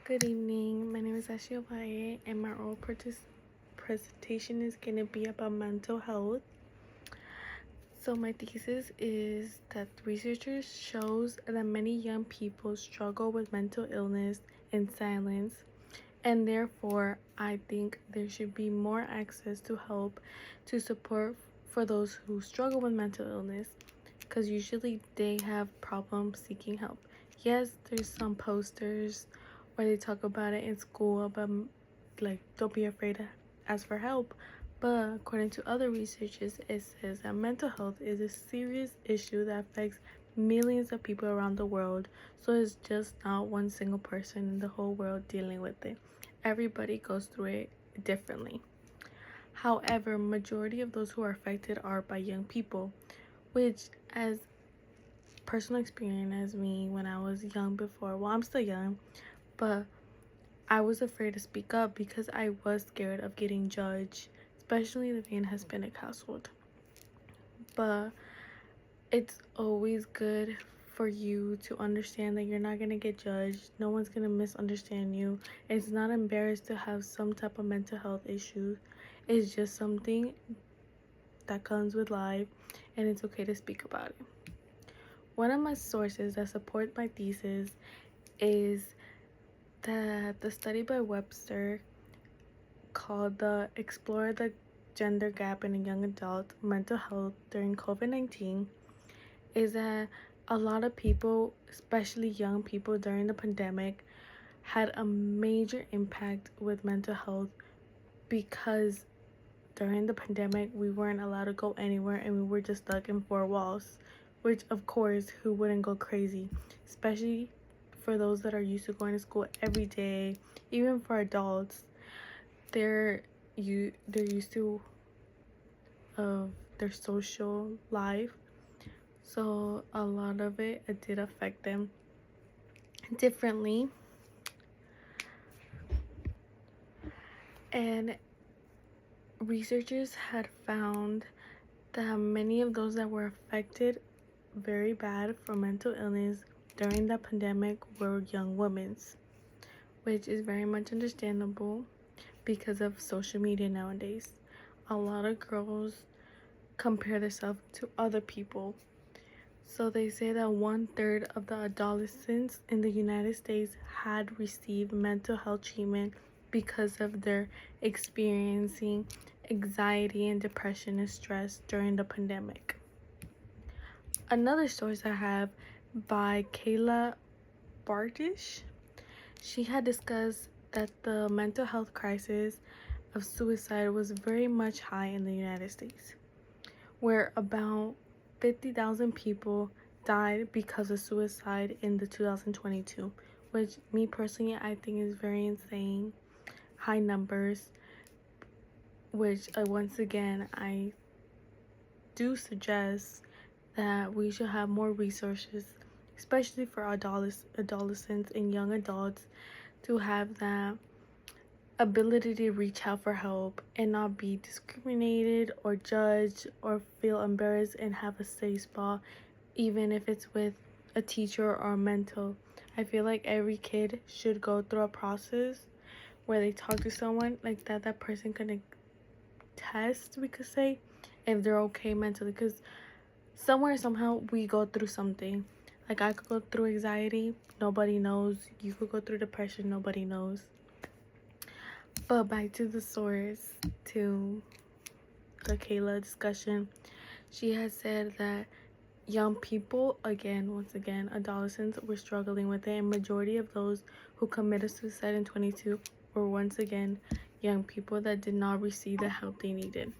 Good evening. My name is Ashley Ovalle, and my oral presentation is going to be about mental health. So my thesis is that researchers shows that many young people struggle with mental illness in silence, and therefore I think there should be more access to help, to support for those who struggle with mental illness, because usually they have problems seeking help. Yes, there's some posters where they talk about it in school about like don't be afraid to ask for help, but according to other researchers, it says that mental health is a serious issue that affects millions of people around the world. So it's just not one single person in the whole world dealing with it. Everybody goes through it differently. However, majority of those who are affected are by young people, which, as personal experience as me when I was young before, well, I'm still young, but I was afraid to speak up because I was scared of getting judged, especially living in a Hispanic household. But it's always good for you to understand that you're not going to get judged. No one's going to misunderstand you. It's not embarrassed to have some type of mental health issue. It's just something that comes with life, and it's okay to speak about it. One of my sources that support my thesis is that the study by Webster called the Explore the Gender Gap in Young Adult Mental Health During COVID-19 is that a lot of people, especially young people during the pandemic, had a major impact with mental health because during the pandemic we weren't allowed to go anywhere and we were just stuck in four walls, which of course who wouldn't go crazy, especially for those that are used to going to school every day. Even for adults, they're used to their social life, so a lot of it did affect them differently. And researchers had found that many of those that were affected very bad from mental illness during the pandemic were young women, which is very much understandable because of social media nowadays. A lot of girls compare themselves to other people. So they say that 1/3 of the adolescents in the United States had received mental health treatment because of their experiencing anxiety and depression and stress during the pandemic. Another source I have by Kayla Bartish, she had discussed that the mental health crisis of suicide was very much high in the United States, where about 50,000 people died because of suicide in the 2022, which me personally I think is very insane, high numbers, which once again I do suggest that we should have more resources, especially for adolescents and young adults, to have that ability to reach out for help and not be discriminated or judged or feel embarrassed and have a safe spot, even if it's with a teacher or a mentor. I feel like every kid should go through a process where they talk to someone like that person can test, we could say, if they're okay mentally, because somewhere somehow we go through something. Like I could go through anxiety, nobody knows. You could go through depression, nobody knows. But back to the source, to the Kayla discussion, she has said that young people, once again, adolescents, were struggling with it, and majority of those who committed suicide in 22 were once again young people that did not receive the help they needed.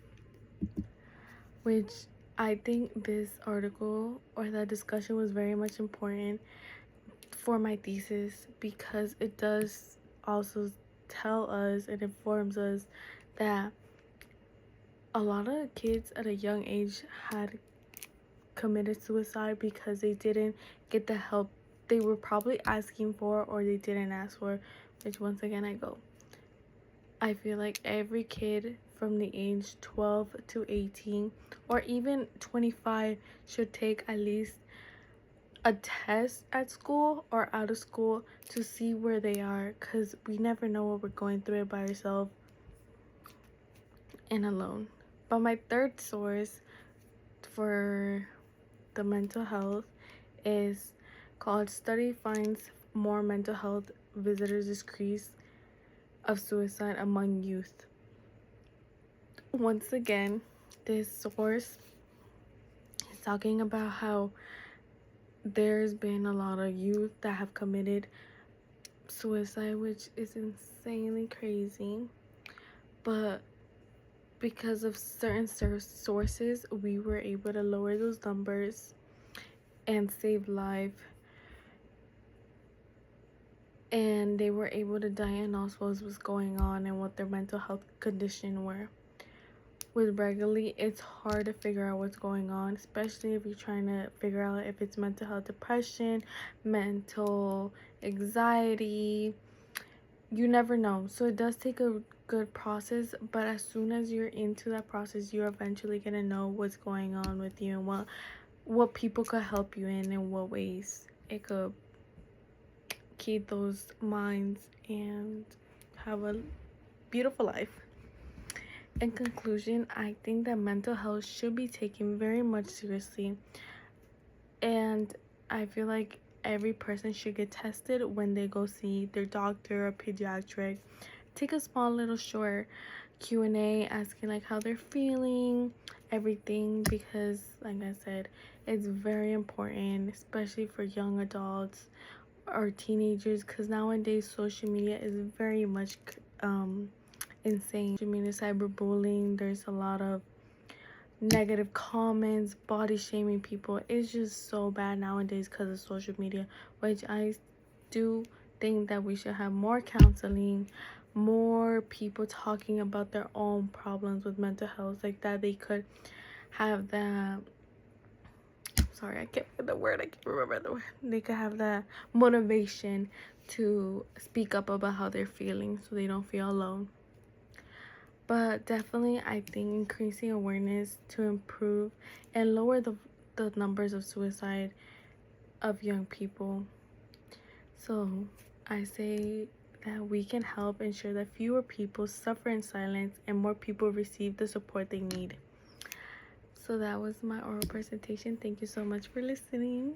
Which I think this article or that discussion was very much important for my thesis because it does also tell us and informs us that a lot of kids at a young age had committed suicide because they didn't get the help they were probably asking for or they didn't ask for, which once again I feel like every kid from the age 12 to 18 or even 25 should take at least a test at school or out of school to see where they are, because we never know what we're going through it by ourselves and alone. But my third source for the mental health is called Study Finds More Mental Health Visitors Decrease of Suicide Among Youth. Once again, this source is talking about how there's been a lot of youth that have committed suicide, which is insanely crazy. But because of certain sources, we were able to lower those numbers and save life. And they were able to diagnose what was going on and what their mental health condition were. With regularly, it's hard to figure out what's going on, especially if you're trying to figure out if it's mental health depression, mental anxiety. You never know. So it does take a good process, but as soon as you're into that process, you're eventually gonna know what's going on with you and what people could help you in what ways it could keep those minds and have a beautiful life. In conclusion, I think that mental health should be taken very much seriously, and I feel like every person should get tested when they go see their doctor or pediatric. Take a small little short Q&A asking like how they're feeling, everything, because like I said, it's very important, especially for young adults or teenagers, because nowadays social media is very much insane. I mean, cyberbullying, there's a lot of negative comments, body shaming people. It's just so bad nowadays because of social media, which I do think that we should have more counseling, more people talking about their own problems with mental health, like that they could have the sorry, I can't find the word. I can't remember the word. They could have the motivation to speak up about how they're feeling so they don't feel alone. But definitely, I think increasing awareness to improve and lower the numbers of suicide of young people. So I say that we can help ensure that fewer people suffer in silence and more people receive the support they need. So that was my oral presentation. Thank you so much for listening.